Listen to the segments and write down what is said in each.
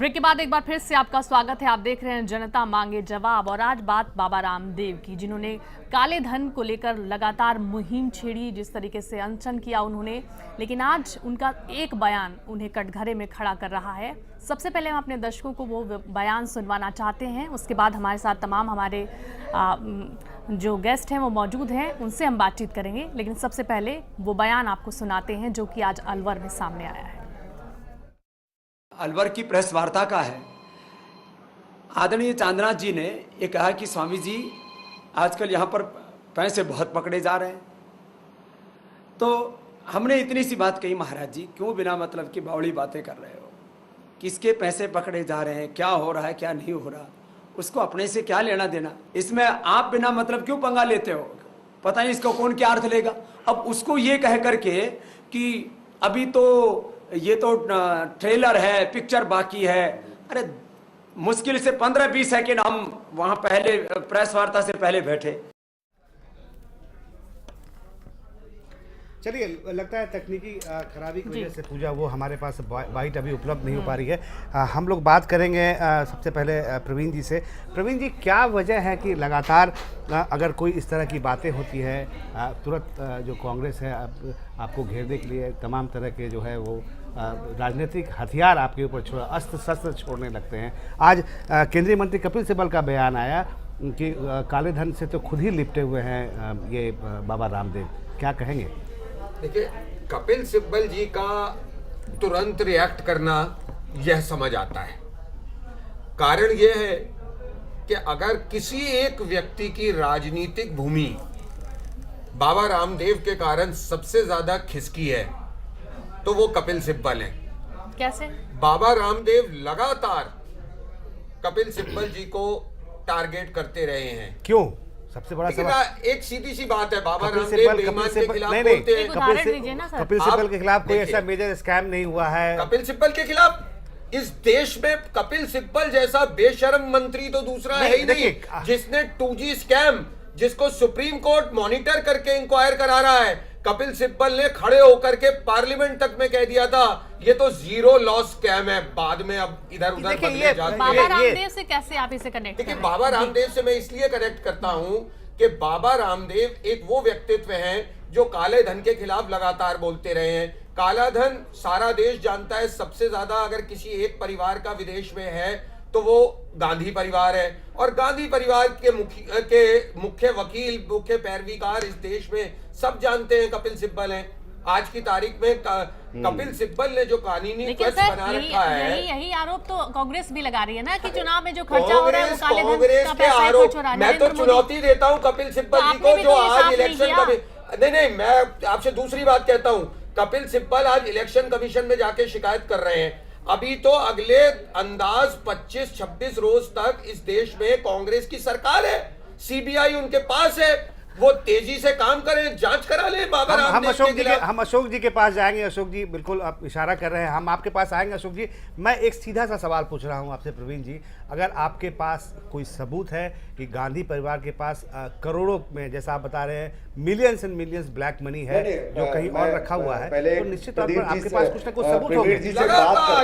Break के बाद एक बार फिर से आपका स्वागत है। आप देख रहे हैं जनता मांगे जवाब और आज बात बाबा रामदेव की, जिन्होंने काले धन को लेकर लगातार मुहिम छेड़ी, जिस तरीके से अनशन किया उन्होंने, लेकिन आज उनका एक बयान उन्हें कटघरे में खड़ा कर रहा है। सबसे पहले हम अपने दर्शकों को वो बयान सुनवाना चाहते हैं, उसके बाद हमारे साथ तमाम हमारे जो गेस्ट हैं वो मौजूद हैं, उनसे हम बातचीत करेंगे। लेकिन सबसे पहले वो बयान आपको सुनाते हैं जो कि आज अलवर में सामने आया है। अलवर की प्रेस वार्ता का है। आदरणीय चांद्रनाथ जी ने ये कहा कि स्वामी जी आजकल यहाँ पर पैसे बहुत पकड़े जा रहे हैं। तो हमने इतनी सी बात कही, महाराज जी क्यों बिना मतलब की बावड़ी बातें कर रहे हो, किसके पैसे पकड़े जा रहे हैं, क्या हो रहा है क्या नहीं हो रहा, उसको अपने से क्या लेना देना, इसमें आप बिना मतलब क्यों पंगा लेते हो, पता नहीं इसको कौन क्या अर्थ लेगा। अब उसको ये कह करके कि अभी तो ये तो ट्रेलर है, पिक्चर बाकी है, अरे मुश्किल से 15-20 सेकेंड हम वहां पहले प्रेस वार्ता से पहले बैठे। चलिए, लगता है तकनीकी खराबी की वजह से पूजा वो हमारे पास बाइट अभी उपलब्ध नहीं हो पा रही है। हम लोग बात करेंगे सबसे पहले प्रवीण जी से। प्रवीण जी, क्या वजह है कि लगातार अगर कोई इस तरह की बातें होती है तुरंत जो कांग्रेस है आपको घेरने के लिए तमाम तरह के जो है वो राजनीतिक हथियार आपके ऊपर अस्त्र शस्त्र छोड़ने लगते हैं। आज केंद्रीय मंत्री कपिल सिब्बल का बयान आया कि काले धन से तो खुद ही लिपटे हुए हैं ये बाबा रामदेव, क्या कहेंगे? देखिए, कपिल सिब्बल जी का तुरंत रिएक्ट करना यह समझ आता है। कारण यह है कि अगर किसी एक व्यक्ति की राजनीतिक भूमि बाबा रामदेव के कारण सबसे ज्यादा खिसकी है तो वो कपिल सिब्बल हैं। कैसे? बाबा रामदेव लगातार कपिल सिब्बल जी को टारगेट करते रहे हैं। क्यों? सबसे बड़ा सवाल एक सीधी सी बात है, बाबा रामदेव बेईमान के खिलाफ बोलते हैं। कपिल सिब्बल के खिलाफ कोई ऐसा मेजर स्कैम नहीं हुआ है। कपिल सिब्बल के खिलाफ इस देश में कपिल सिब्बल जैसा बेशर्म मंत्री तो दूसरा है ही नहीं, जिसने 2G स्कैम, जिसको सुप्रीम कोर्ट मॉनिटर करके इंक्वायर करा रहा है, कपिल सिब्बल ने खड़े होकर के पार्लियामेंट तक में कह दिया था ये तो जीरो लॉस स्कैम है। बाद में अब इधर उधर बदले जाते हैं। बाबा रामदेव से कैसे आप इसे कनेक्ट देखिए, बाबा रामदेव से मैं इसलिए कनेक्ट करता हूं कि बाबा रामदेव एक वो व्यक्तित्व हैं जो काले धन के खिलाफ लगातार बोलते रहे हैं। काला धन सारा देश जानता है, सबसे ज्यादा अगर किसी एक परिवार का विदेश में है तो वो गांधी परिवार है, और गांधी परिवार के मुख्य वकील, मुख्य पैरवीकार इस देश में सब जानते हैं कपिल सिब्बल हैं। आज की तारीख में कपिल सिब्बल ने जो कानूनी ट्रस्ट बना रखा है, यही आरोप तो कांग्रेस भी लगा रही है ना कि चुनाव में जो खर्चा हो रहा है वो काले धन का के पैसा है, आरोप। खर्च हो रहा है। मैं तो चुनौती देता हूं कपिल सिब्बल जी को, जो आज इलेक्शन नहीं, मैं आपसे दूसरी बात कहता हूं, कपिल सिब्बल आज इलेक्शन कमीशन में जाके शिकायत कर रहे हैं। अभी तो अगले अंदाज 25-26 रोज तक इस देश में कांग्रेस की सरकार है, सीबीआई उनके पास है, वो तेजी से काम करें, जांच करा लें बाबा रामदेव के खिलाफ। हम अशोक जी के पास जाएंगे। अशोक जी, बिल्कुल आप इशारा कर रहे हैं, हम आपके पास आएंगे। अशोक जी, मैं एक सीधा सा सवाल पूछ रहा हूं आपसे प्रवीण जी, अगर आपके पास कोई सबूत है कि गांधी परिवार के पास करोड़ों में, जैसा आप बता रहे हैं, millions and millions black money है जो कहीं और रखा हुआ है, तो निश्चित तौर पर आपके पास कुछ ना कुछ सबूत होंगे।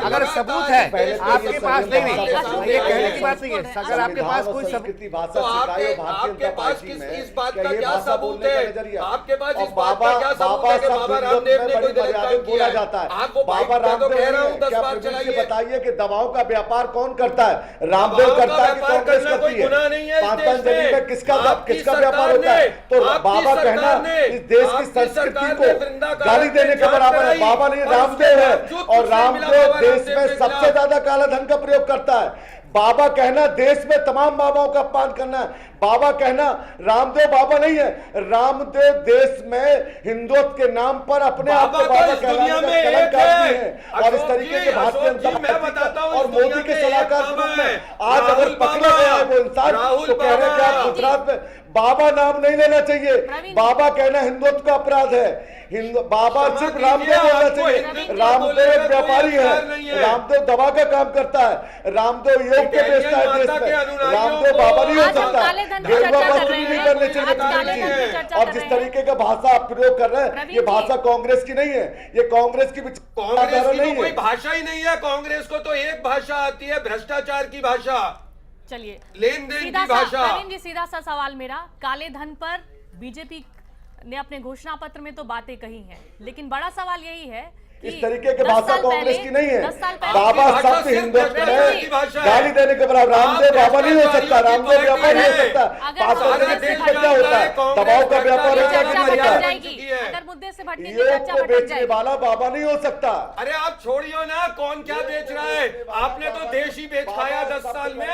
अगर सबूत है आपके पास, नहीं ये कहने की बात नहीं है, अगर आपके पास कोई सबूत, तो आपके पास इस बात का क्या सबूत है? आपके पास इस बात का क्या सबूत है कि बाबा रामदेव ने कोई गलत काम किया जाता है? आपको बाबा रामदेव कह रहा हूं 10 बार चलाइए, बताइए कि दवाओं का व्यापार कौन करता है? रामदेव करता है कि कांग्रेस करती है? गुनाह नहीं है। पांच जमीन में किसका व्यापार होता है? तो बाबा कहना इस देश की संस्कृति को गाली देने के बराबर है। बाबा नहीं, रामदेव है, और रामदेव देश में सबसे ज्यादा काला धन का प्रयोग करता है। बाबा कहना देश में तमाम बाबाओं का अपमान करना है। बाबा कहना, रामदेव बाबा नहीं है, रामदेव देश में हिंदुत्व के नाम पर अपने आप को बाबा कहलाने का कलंक आदमी है। और इस तरीके के भारतीय जनता पार्टी और मोदी के सलाहकार के रूप में आज अगर पकड़ा गया है वो इंसान, तो कह रहे हैं कि आप गुजरात में बाबा नाम नहीं लेना चाहिए। प्रवीण। बाबा कहना हिंदुत्व का अपराध है। बाबा सिर्फ क्षमा रामदेव कीजिए, बोलना आपको चाहिए। हिंदुत्व रामदेव बोलने एक का व्यापारी कोई अधिकार नहीं है। है। रामदेव दवा का काम करता है। रामदेव योग के बेचता है देश माता के में। अनुयायियों रामदेव को बाबा नहीं हो आज हम सकता। काले धन की गेरुआ चर्चा कर वस्त्र रहे नहीं हैं। करने चाहिए आज काले प्रवीण धन की जी। चर्चा और कर जिस रहे हैं। तरीके का भाषा आप प्रयोग कर रहे हैं, प्रवीण ये जी। भाषा कांग्रेस की नहीं है। ये कांग्रेस की कांग्रेस विचारधारा की नहीं तो कोई है। भाषा ही नहीं है। कांग्रेस को तो एक भाषा आती है, भ्रष्टाचार की भाषा, चलिए लेन देन सीधा की सा भाषा। प्रवीण जी, सीधा सा सवाल मेरा, काले धन पर बीजेपी ने अपने घोषणा पत्र में तो बातें कही हैं, लेकिन बड़ा सवाल यही है कि इस तरीके की 10 भाषा साल कांग्रेस पहले- की नहीं है। 10 साल पहले बाबा आपकी भाषा शब्द सिर्फ हिंदुत्व भ्रष्टाचार में की भाषा है। गाली देने के बराबर। रामदेव बाबा नहीं हो सकता। रामदेव व्यापार नहीं हो सकता। अगर पात्र मुद्दे देश से में क्या होता है? दबाव का व्यापार ये होता है चर्चा कि नहीं भटक होता है? जाएगी। अगर मुद्दे से भटकेंगे योग चर्चा को भटक बेचने जाएगी। वाला बाबा नहीं हो सकता। अरे आप छोड़ियो ना, कौन क्या बेच रहा है? आपने तो देश ही बेच खाया 10 साल में।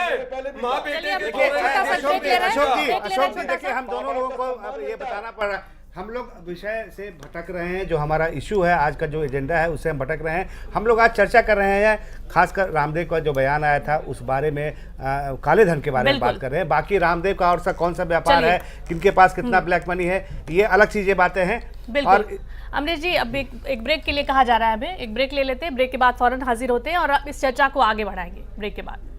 माँ चलिए, बेटे हम के देखिए, छोड़ रहे छोटा सा हैं, ब्रेक ले रहे हैं। अशोक जी, देख ले रहे हैं अशोक जी, छोटा देखिए सा। हम दोनों लोगों को अब ये बताना पड़ रहा है। हम लोग विषय से भटक रहे हैं। जो हमारा इशू है, आज का जो एजेंडा है, उससे हम भटक रहे हैं। हम लोग आज चर्चा कर रहे हैं खासकर रामदेव का जो बयान आया था उस बारे में, काले धन के बारे में बिल्कुल। बात कर रहे हैं। बाकी रामदेव का और सा कौन सा व्यापार चलिए। है, किनके पास कितना ब्लैक मनी है, ये अलग चीजें बातें हैं। बिल्कुल अमरीश जी, अब एक ब्रेक के लिए कहा जा रहा है हमें। एक ब्रेक ले लेते हैं, ब्रेक के बाद फौरन हाजिर होते हैं और अब इस चर्चा को आगे बढ़ाएंगे ब्रेक के बाद।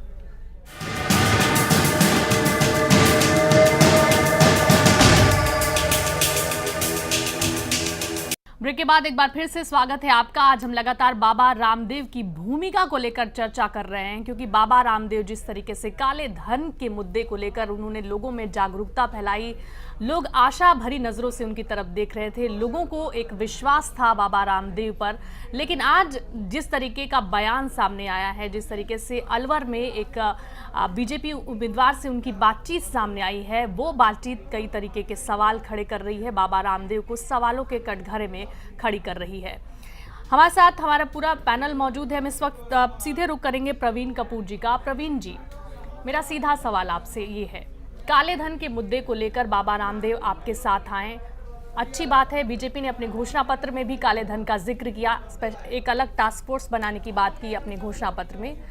ब्रेक के बाद एक बार फिर से स्वागत है आपका। आज हम लगातार बाबा रामदेव की भूमिका को लेकर चर्चा कर रहे हैं, क्योंकि बाबा रामदेव जिस तरीके से काले धन के मुद्दे को लेकर उन्होंने लोगों में जागरूकता फैलाई, लोग आशा भरी नजरों से उनकी तरफ देख रहे थे, लोगों को एक विश्वास था बाबा रामदेव पर। लेकिन आज जिस तरीके का बयान सामने आया है, जिस तरीके से अलवर में एक बीजेपी उम्मीदवार से उनकी बातचीत सामने आई है, वो बातचीत कई तरीके के सवाल खड़े कर रही है, बाबा रामदेव को सवालों के कटघरे में खड़ी कर रही है। हमारे साथ हमारा पूरा पैनल मौजूद है। हम इस वक्त सीधे रुख करेंगे प्रवीण कपूर जी का। प्रवीण जी, मेरा सीधा सवाल आपसे ये है, काले धन के मुद्दे को लेकर बाबा रामदेव आपके साथ आए, अच्छी बात है। बीजेपी ने अपने घोषणा पत्र में भी काले धन का जिक्र किया, एक अलग टास्क फोर्स बनाने की बात की अपने घोषणा पत्र में।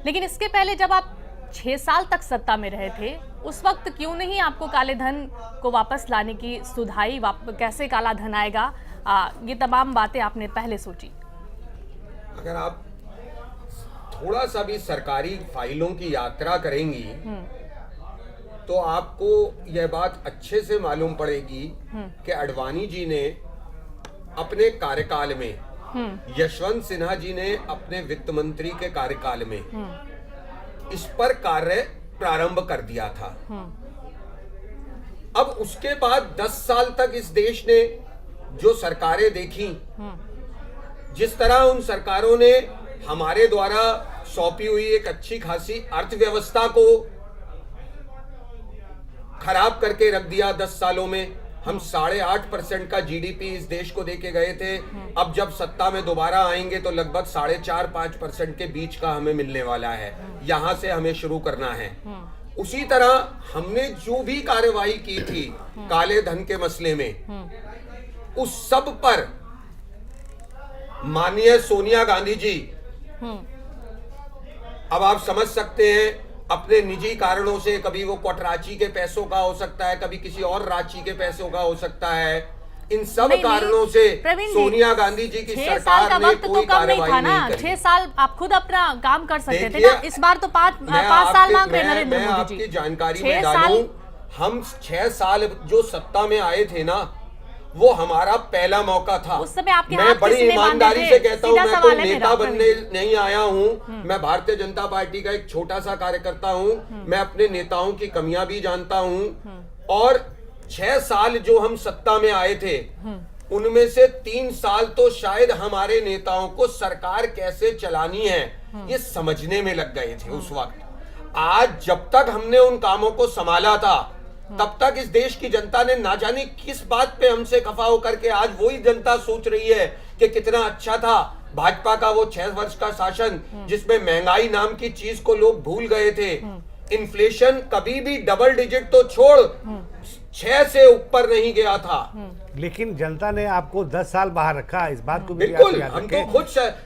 लेकिन इसके पहले जब आप 6 साल तक सत्ता में रहे थे, उस वक्त क्यों नहीं आपको काले धन को वापस लाने की सुधाई, कैसे काला धन आएगा, ये तमाम बातें आपने पहले सोची? अगर आप थोड़ा सा भी सरकारी फाइलों की यात्रा करेंगी तो आपको यह बात अच्छे से मालूम पड़ेगी कि अडवाणी जी ने अपने कार्यकाल में, यशवंत सिन्हा जी ने अपने वित्त मंत्री के कार्यकाल में इस पर कार्य प्रारंभ कर दिया था। अब उसके बाद 10 साल तक इस देश ने जो सरकारें देखी, जिस तरह उन सरकारों ने हमारे द्वारा सौंपी हुई एक अच्छी खासी अर्थव्यवस्था को खराब करके रख दिया 10 सालों में। हम 8.5% का जीडीपी इस देश को देके गए थे। अब जब सत्ता में दोबारा आएंगे तो लगभग 4.5-5% के बीच का हमें मिलने वाला है। यहां से हमें शुरू करना है। उसी तरह हमने जो भी कार्रवाई की थी काले धन के मसले में, उस सब पर माननीय सोनिया गांधी जी, अब आप समझ सकते हैं, अपने निजी कारणों से, कभी वो क्वाटराची के पैसों का हो सकता है, कभी किसी और रांची के पैसों का हो सकता है, इन सब कारणों से सोनिया गांधी जी की सरकार ने कोई कार्रवाई नहीं करी। 6 साल आप खुद अपना काम कर सकते थे ना। इस बार तो 5 साल मांग रहे नरेंद्र मोदी जी। आपकी जानकारी में डालूं, हम 6 साल जो सत्ता में आए थे ना, वो हमारा पहला मौका था। उस समय आपके मैं हाथ बड़ी किसने ईमानदारी बांधे से थे? कहता हूँ, सीधा मैं सवाल कोई है नेता मेरा, बनने नहीं आया हूँ। मैं भारतीय जनता पार्टी का एक छोटा सा कार्यकर्ता हूँ। मैं अपने नेताओं की कमियां भी जानता हूँ। और 6 साल जो हम सत्ता में आए थे, उनमें से 3 साल तो शायद हमारे नेताओं को सरकार कैसे चलानी है ये समझने में लग गए थे उस वक्त। आज जब तक हमने उन कामों को संभाला था, तब तक इस देश की जनता ने ना जाने किस बात पे हमसे खफा होकर के आज वही जनता सोच रही है कि कितना अच्छा था भाजपा का वो 6 वर्ष का शासन, जिसमें महंगाई नाम की चीज को लोग भूल गए थे। इन्फ्लेशन कभी भी डबल डिजिट तो छोड़ 6 से ऊपर नहीं गया था। लेकिन जनता ने आपको 10 साल बाहर रखा, इस बात को भी बिल्कुल, याद हम रखें। तो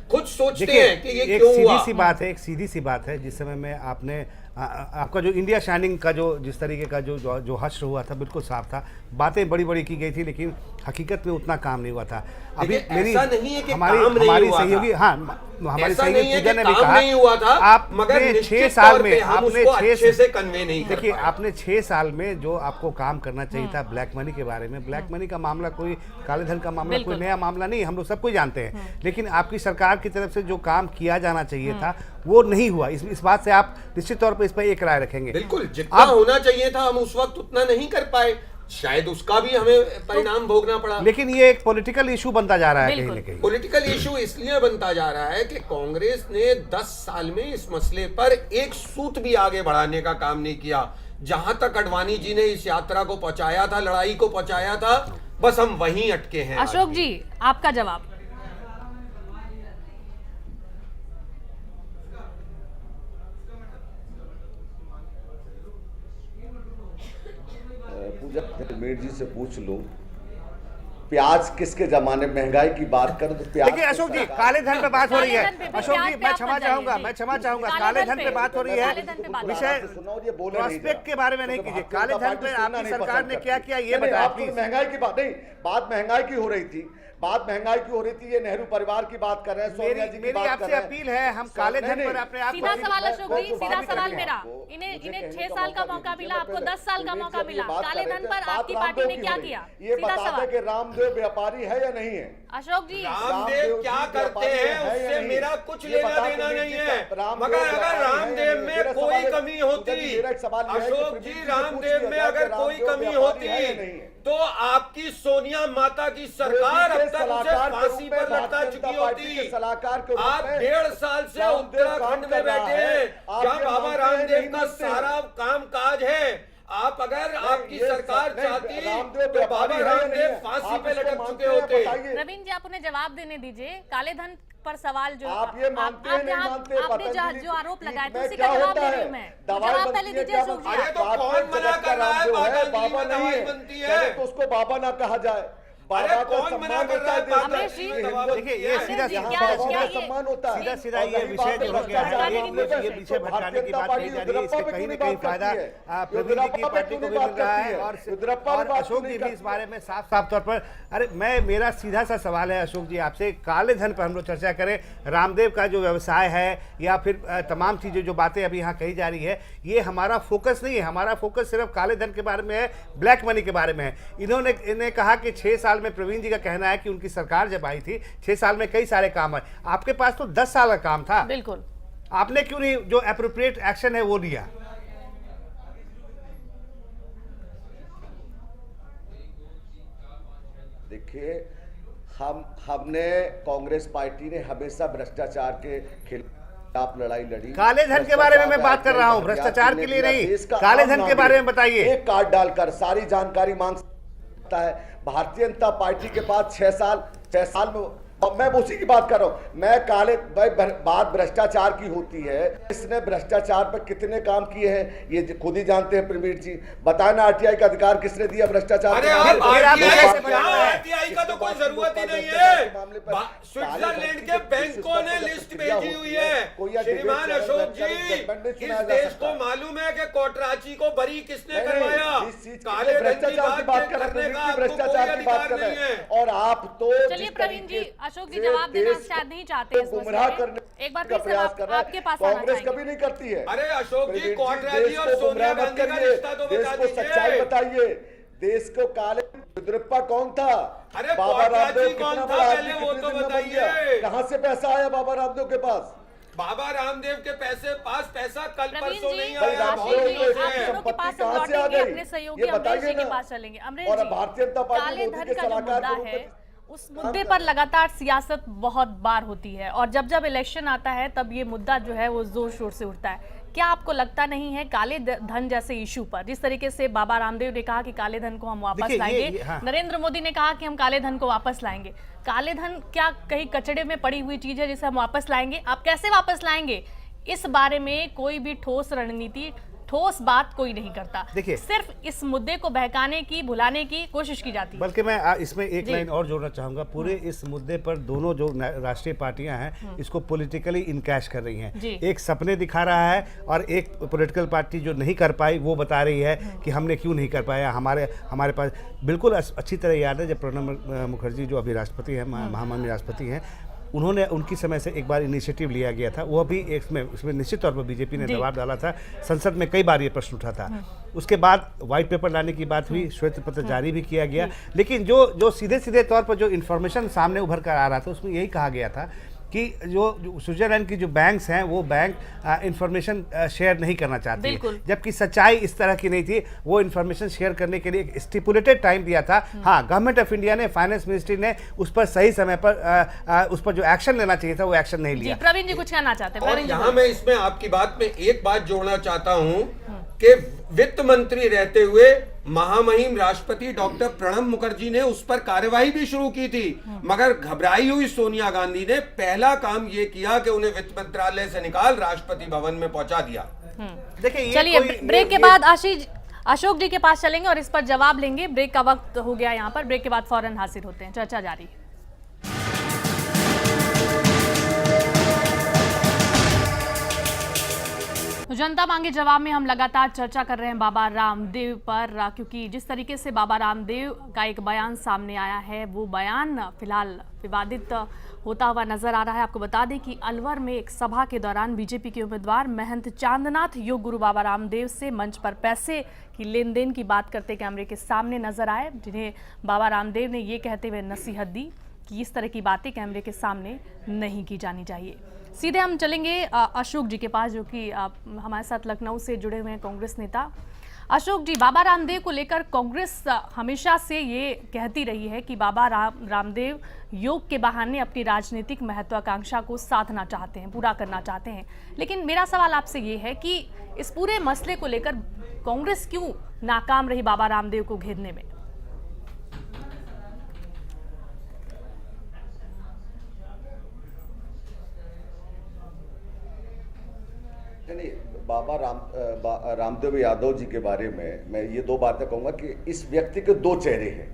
खुद सोचते देखिए, हैं कि ये एक क्यों सीधी हुआ। सी बात है, एक सीधी सी बात है, जिस समय में आपने आपका जो इंडिया शाइनिंग का जो जिस तरीके का जो हश्र हुआ था बिल्कुल साफ था, बातें बड़ी बड़ी की गई थी, लेकिन हकीकत में उतना काम नहीं हुआ था। अभी मेरी ऐसा नहीं है कि हमारी काम नहीं हमारी हुआ था। सहयोगी हमारी ऐसा सहयोगी नहीं है पूजा कि ने भी काम कहा नहीं हुआ था, मगर आपने निश्चित 6 साल तौर में पे हम आपने उसको 6 अच्छे से कन्वे नहीं कर देखिए पाए। आपने 6 साल में जो आपको काम करना चाहिए था ब्लैक मनी के बारे में, ब्लैक मनी का मामला कोई काले धन का मामला कोई नया मामला नहीं, हम लोग सब कुछ जानते हैं, लेकिन आपकी सरकार की तरफ से जो काम किया जाना चाहिए था वो नहीं हुआ। इस बात से आप निश्चित तौर पर इस पर एक राय रखेंगे। बिल्कुल, जितना होना चाहिए था हम उस वक्त उतना नहीं कर पाए, शायद उसका भी हमें परिणाम भोगना पड़ा। लेकिन ये एक पॉलिटिकल इशू बनता जा रहा है कहीं ना कहीं। पॉलिटिकल इशू इसलिए बनता जा रहा है कि कांग्रेस ने 10 साल में इस मसले पर एक सूत भी आगे बढ़ाने का काम नहीं किया। जहां तक अडवाणी जी ने इस यात्रा को पहुंचाया था, लड़ाई को पहुंचाया था, बस हम वहीं अटके हैं। अशोक जी, आपका जवाब। पूजा मेर जी से पूछ लो, प्याज किसके जमाने, महंगाई की बात करो तो प्याज। देखिए अशोक जी, काले धन पे बात हो रही है। काले धन पे अशोक जी, प्याज पे मैं आप क्षमा मत चाहूंगा, जाइए, मैं क्षमा जी। चाहूंगा, काले काले धन धन पे पे बात हो रही काले धन पे है। बात विषय सुनो, ये बोले नहीं प्रोस्पेक्ट के बारे में नहीं कीजिए। भारतीय काले जनता धन पे पार्टी सुनना आपकी नहीं सरकार पसंद ने करती। क्या किया ये नहीं, बताएं आप तो प्लीज। महंगाई की बात नहीं, बात महंगाई की हो रही थी, बात महंगाई की हो रही थी, ये नेहरू परिवार की बात कर रहे हैं, सोनिया जी की मेरी बात कर आपसे रहे हैं। अपील है, हम काले धन पर अपने आप सीधा को सवाल अशोक जी, मैं सीधा जवाब सवाल भी मेरा, करूंगा। इन्हें मुझे इन्हें कहने 6 का साल का मौका मौका दीजिए। मिला, आपको पहले 10 साल का सुनील मौका जी मिला, अपनी बात काले कर धन रहे पर थे, आपकी बात पार्टी ने रामदेव क्या की हो किया? रही। ये सीधा बता सवाल दें कि रामदेव व्यापारी है या नहीं है। अशोक जी। रामदेव क्या करते हैं उससे मेरा कुछ लेना देना नहीं है, मगर अगर रामदेव में कोई कमी होती, अशोक जी रामदेव में अगर कोई कमी होती तो आपकी सोनिया माता की सरकार अब तक उसे फांसी पर लटका चुकी होती। आप 1.5 साल से उत्तराखंड में बैठे हैं जहां बाबा रामदेव का सारा काम काज है। आप अगर आपकी सरकार चाहती तो बाबा रामदेव फांसी पे लटक चुके होते। प्रवीण जी, आप उन्हें जवाब देने दीजिए। काले धन पर सवाल जो आप ये मानते हैं नहीं मानते, आपने पतंजलि जो आरोप लगाए थे में उसी क्या का जवाब होता दे है? रही हूं मैं। दवाई जवाब बनती पहले है दीजिए क्या अशोक जी। अरे तो कौन मना कर रहा है पतंजलि में दवाई बनती है? पहले तो उसको बाबा ना कहा जाए, अरे बाबा का कौन मना सम्मान कर रहा होता है? है अमरीश जी, देखिए ये सीधा जी, सीधा क्या- बाबा क्या का ये- सम्मान होता है। सीधा और ये रही विषय बात जो है भ्रष्टाचार ये मामले में, ये विषय तो भटकाने की भारतीय बात जनता कही जा रही है, पार्टी इससे कहीं ना उद्रप्पा कहीं भी क्यों नहीं फायदा बात करती है? प्रवीण जी की उद्रप्पा पार्टी को भी बात मिल रहा करती है है। और उद्रप्पा और भी बात अशोक नहीं जी भी करती। इस बारे में साफ साफ तौर पर अरे मेरा सीधा सा सवाल है अशोक जी आपसे, काले धन पर हम लोग चर्चा करें, रामदेव का जो व्यवसाय है या फिर तमाम चीज़ें जो बातें अभी यहाँ कही जा रही है, ये हमारा फोकस नहीं है। हमारा फोकस सिर्फ काले धन के बारे में है, ब्लैक मनी के बारे में है। इन्हें कहा कि 6 साल में, प्रवीण जी का कहना है कि उनकी सरकार जब आई थी 6 साल में कई सारे काम है, आपके पास तो 10 साल का काम था, बिल्कुल। आपने क्यों नहीं जो एप्रोप्रिएट एक्शन है वो लिया? देखिए, हमने कांग्रेस पार्टी ने हमेशा भ्रष्टाचार के खिलाफ लड़ाई लड़ी। काले धन के बारे में मैं बात कर रहा हूं, भ्रष्टाचार के लिए नहीं, काले धन के बारे में बताइए। एक कार्ड डालकर सारी जानकारी मांग सकता है। भारतीय जनता पार्टी के पास 6 साल में, मैं उसी की बात कर रहा हूं। मैं काले बात भ्रष्टाचार की होती है, इसने भ्रष्टाचार पर कितने काम किए हैं ये खुद ही जानते हैं। प्रवीण जी बताए ना, आरटीआई का अधिकार किसने दिया भ्रष्टाचार? अरे आप आरटीआई का तो कोई जरूरत ही नहीं है। स्विट्जरलैंड के बैंकों ने लिस्ट भेजी हुई है। श्रीमान अशोक जी, इस देश को मालूम है कि कोटराची को बरी किसने करवाया। काले धन की बात करने का आपको कोई अधिकार नहीं है। और आप तो चलिए प्रवीण जी, अशोक जी जवाब देना शायद नहीं चाहते इस गुमराह मसले में। करने एक बार का फिर से प्रयास कर रहा है। आपके पास आना कांग्रेस चाहेंगे। कभी नहीं करती है। अरे अशोक जी, प्रवीण कोटराची देश और को सोनिया गुमराह मत गांधी का करिए, रिश्ता तो देश बता को सच्चाई दीजिए। बताइए। देश को काले उद्रप्पा कौन था? अरे बाबा कोटराची रामदेव कौन कितना था बड़ा पहले आदमी, वो कितने तो दिन में बन बताइए। गया? कहां से पैसा आया बाबा रामदेव के पास? बाबा रामदेव के पास पैसा कल प्रवीण परसों जी, नहीं भाई आया। रामदेव आशीष जी, को आप ये दोनों के पास संपत्ति हम कहां से आ लौटेंगे, गई? अपने सहयोगी ये अमरीश बताइए जी के ना। पास चलेंगे। अमरीश और जी, भारतीय जनता पार्टी काले मोदी धन के का जो सलाहकार मुद्दा के रूप है, में उस मुद्दे पर लगातार सियासत बहुत बार होती है और जब जब इलेक्शन आता है तब ये मुद्दा जो है वो जोर शोर से उठता है। क्या आपको लगता नहीं है काले धन जैसे इशू पर, जिस तरीके से बाबा रामदेव ने कहा कि काले धन को हम वापस देखिए, लाएंगे, हाँ। नरेंद्र मोदी ने कहा कि हम काले धन को वापस लाएंगे, काले धन क्या कहीं कचड़े में पड़ी हुई चीज है जिसे हम वापस लाएंगे? आप कैसे वापस लाएंगे? इस बारे में कोई भी ठोस रणनीति, ठोस बात कोई नहीं करता। देखिए, सिर्फ इस मुद्दे को बहकाने की, भुलाने की कोशिश की जाती है। बल्कि मैं इसमें एक लाइन और जोड़ना चाहूंगा। पूरे इस मुद्दे पर दोनों जो राष्ट्रीय पार्टियां हैं इसको पॉलिटिकली इनकैश कर रही हैं। एक सपने दिखा रहा है और एक पॉलिटिकल पार्टी जो नहीं कर पाई वो बता रही है कि हमने क्यों नहीं कर पाया। हमारे पास बिल्कुल अच्छी तरह याद है जब प्रणब मुखर्जी जो अभी राष्ट्रपति हैं, महामहिम राष्ट्रपति हैं, उन्होंने उनकी समय से एक बार इनिशिएटिव लिया गया था। वो भी इसमें निश्चित तौर पर बीजेपी ने दबाव डाला था। संसद में कई बार ये प्रश्न उठा था। उसके बाद व्हाइट पेपर लाने की बात हुई, श्वेत पत्र जारी भी किया गया। लेकिन जो सीधे तौर पर जो इन्फॉर्मेशन सामने उभर कर आ रहा था उसमें यही कहा गया था कि जो स्विट्जरलैंड की जो बैंक्स हैं वो बैंक इंफॉर्मेशन शेयर नहीं करना चाहते, जबकि सच्चाई इस तरह की नहीं थी। वो इंफॉर्मेशन शेयर करने के लिए एक स्टिपुलेटेड टाइम दिया था। हाँ, गवर्नमेंट ऑफ इंडिया ने, फाइनेंस मिनिस्ट्री ने उस पर सही समय पर उस पर जो एक्शन लेना चाहिए था वो एक्शन नहीं लिया। प्रवीण जी कुछ कहना चाहते हैं? और यहाँ मैं इसमें आपकी बात में एक बात जोड़ना चाहता हूँ कि वित्त मंत्री रहते हुए महामहिम राष्ट्रपति डॉक्टर प्रणब मुखर्जी ने उस पर कार्यवाही भी शुरू की थी, मगर घबराई हुई सोनिया गांधी ने पहला काम ये किया कि उन्हें वित्त मंत्रालय से निकाल राष्ट्रपति भवन में पहुंचा दिया। देखिए, चलिए ब्रेक के बाद अशोक जी के पास चलेंगे और इस पर जवाब लेंगे। ब्रेक का वक्त हो गया यहाँ पर। ब्रेक के बाद फौरन हाजिर होते हैं। चर्चा जारी। जनता मांगे जवाब में हम लगातार चर्चा कर रहे हैं बाबा रामदेव पर, क्योंकि जिस तरीके से बाबा रामदेव का एक बयान सामने आया है वो बयान फिलहाल विवादित होता हुआ नजर आ रहा है। आपको बता दें कि अलवर में एक सभा के दौरान बीजेपी के उम्मीदवार महंत चांदनाथ योग गुरु बाबा रामदेव से मंच पर पैसे की लेन देन की बात करते कैमरे के सामने नजर आए, जिन्हें बाबा रामदेव ने ये कहते हुए नसीहत दी कि इस तरह की बातें कैमरे के सामने नहीं की जानी चाहिए। सीधे हम चलेंगे अशोक जी के पास, जो कि हमारे साथ लखनऊ से जुड़े हुए हैं कांग्रेस नेता। अशोक जी, बाबा रामदेव को लेकर कांग्रेस हमेशा से ये कहती रही है कि बाबा रामदेव योग के बहाने अपनी राजनीतिक महत्वाकांक्षा को साधना चाहते हैं, पूरा करना चाहते हैं। लेकिन मेरा सवाल आपसे ये है कि इस पूरे मसले को लेकर कांग्रेस क्यों नाकाम रही बाबा रामदेव को घेरने में? बाबा रामदेव यादव जी के बारे में मैं ये दो बातें कहूंगा कि इस व्यक्ति के दो चेहरे हैं।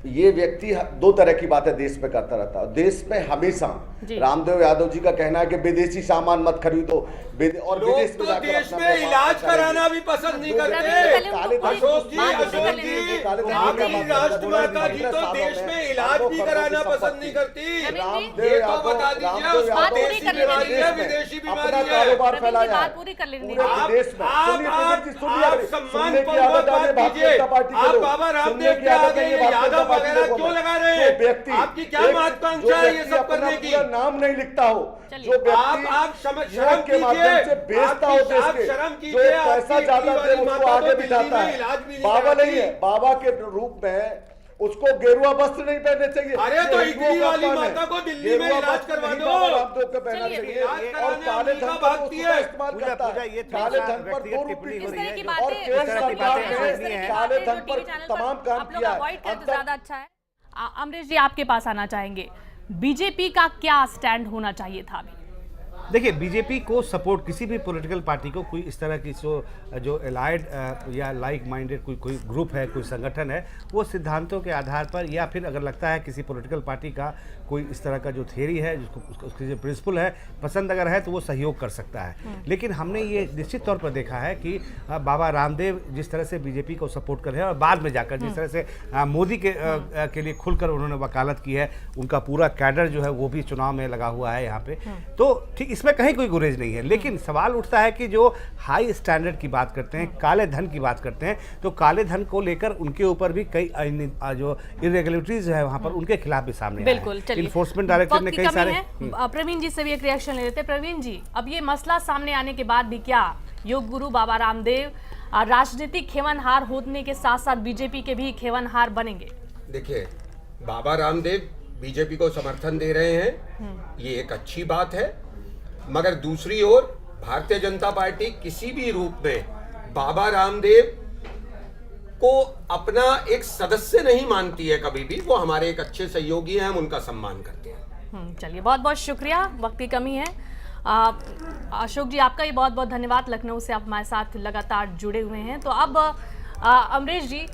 ये व्यक्ति दो तरह की बातें देश में करता रहता है। देश में हमेशा रामदेव यादव जी का कहना है कि विदेशी सामान मत खरीदो, और विदेश में जाकर देश में इलाज कराना भी पसंद नहीं करते। अशोक जी, आपकी राष्ट्रमाता जी तो देश में इलाज भी कराना पसंद नहीं करती। ये तो बता दीजिए, उसको देशी बीमारी है, विदेशी बीमारी है। कारोबार फैलाया है पूरी कर लेंगे। आप सम्मान बात कीजिए। आप बाबा रामदेव के आगे यादव वगैरह क्यों लगा रहे हैं? आपकी क्या महत्वाकांक्षा है ये सब करने की? नाम नहीं लिखता हो, जो आप शर्म के माध्यम से बेचता हो देश के, जो पैसा ज्यादा दे उसको आगे बिठाता है। बाबा नहीं है, बाबा के रूप में उसको गेरुआ वस्त्र नहीं पहनने चाहिए। अरे तो इटली वाली माता को दिल्ली में इलाज करवा दो। रामदेव को पहनना चाहिए और काले धन का इस्तेमाल करता है। काले धन पर 2 रुपये और केंद्र सरकार ने काले धन पर तमाम काम किया है। ज्यादा अच्छा है। अमरीश जी, आपके पास आना चाहेंगे। बीजेपी का क्या स्टैंड होना चाहिए था अभी? देखिए, बीजेपी को सपोर्ट किसी भी पॉलिटिकल पार्टी को, कोई इस तरह की जो एलाइड या लाइक माइंडेड कोई ग्रुप है, कोई संगठन है, वो सिद्धांतों के आधार पर, या फिर अगर लगता है किसी पॉलिटिकल पार्टी का कोई इस तरह का जो थ्योरी है, जिसको उसकी जो प्रिंसिपल है पसंद अगर है तो वो सहयोग कर सकता है। लेकिन हमने ये निश्चित तौर पर देखा है कि बाबा रामदेव जिस तरह से बीजेपी को सपोर्ट कर रहे हैं और बाद में जाकर जिस तरह से मोदी के लिए खुलकर उन्होंने वकालत की है, उनका पूरा कैडर जो है वो भी चुनाव में लगा हुआ है यहाँ पे, तो ठीक इसमें कहीं कोई गुरेज नहीं है। लेकिन सवाल उठता है कि जो हाई स्टैंडर्ड की बात करते हैं, काले धन की बात करते हैं, तो काले धन को लेकर उनके ऊपर भी कई जो इरेगुलरिटीज है वहाँ पर उनके खिलाफ भी सामने बिल्कुल। इन्फोर्समेंट डायरेक्टर ने कई सारे। प्रवीण जी से भी एक रिएक्शन ले लेते हैं। प्रवीण जी, अब ये मसला सामने आने के बाद भी क्या योग गुरु बाबा रामदेव राजनीतिक खेवनहार होने के साथ साथ बीजेपी के भी खेवनहार बनेंगे? देखिए, बाबा रामदेव बीजेपी को समर्थन दे रहे हैं, ये एक अच्छी बात है, मगर दूसरी ओर भारतीय जनता पार्टी किसी भी रूप में बाबा रामदेव को अपना एक सदस्य नहीं मानती है कभी भी। वो हमारे एक अच्छे सहयोगी हैं, हम उनका सम्मान करते हैं। चलिए, बहुत बहुत शुक्रिया। वक्त की कमी है। अशोक जी, आपका भी बहुत बहुत धन्यवाद। लखनऊ से आप हमारे साथ लगातार जुड़े हुए हैं। तो अब अमरीश जी,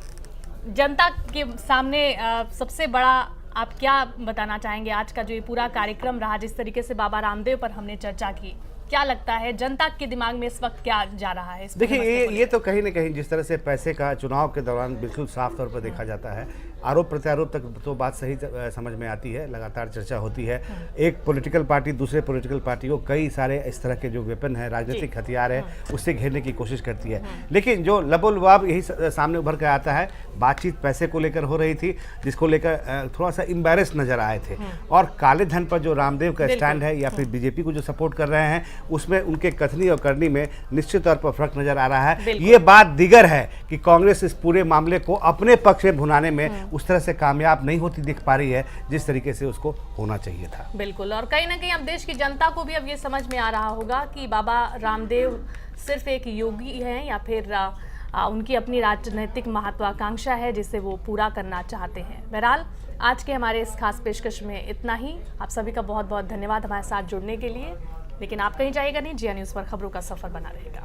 जनता के सामने सबसे बड़ा आप क्या बताना चाहेंगे? आज का जो ये पूरा कार्यक्रम रहा, जिस तरीके से बाबा रामदेव पर हमने चर्चा की, क्या लगता है जनता के दिमाग में इस वक्त क्या जा रहा है? देखिए, ये तो कहीं ना कहीं जिस तरह से पैसे का चुनाव के दौरान बिल्कुल साफ तौर पर देखा जाता है, आरोप प्रत्यारोप तक तो बात सही समझ में आती है, लगातार चर्चा होती है। एक पॉलिटिकल पार्टी दूसरे पॉलिटिकल पार्टी को कई सारे इस तरह के जो वेपन है, राजनीतिक हथियार है, उससे घेरने की कोशिश करती है। लेकिन जो लबोलबाब यही सामने उभर कर आता है, बातचीत पैसे को लेकर हो रही थी, जिसको लेकर थोड़ा सा एम्बैरेस नजर आए थे। और काले धन पर जो रामदेव का स्टैंड है या फिर बीजेपी को जो सपोर्ट कर रहे हैं, उसमें उनके कथनी और करनी में निश्चित तौर पर फर्क नजर आ रहा है। ये बात दीगर है कि कांग्रेस इस पूरे मामले को अपने पक्ष में भुनाने में उस तरह से कामयाब नहीं होती दिख पा रही है जिस तरीके से उसको होना चाहिए था। बिल्कुल, और कहीं ना कहीं अब देश की जनता को भी अब ये समझ में आ रहा होगा कि बाबा रामदेव सिर्फ एक योगी हैं या फिर उनकी अपनी राजनीतिक महत्वाकांक्षा है जिसे वो पूरा करना चाहते हैं। बहरहाल, आज के हमारे इस खास पेशकश में इतना ही। आप सभी का बहुत बहुत धन्यवाद हमारे साथ जुड़ने के लिए। लेकिन आप कहीं जाइएगा नहीं, जिया न्यूज़ पर खबरों का सफर बना रहेगा।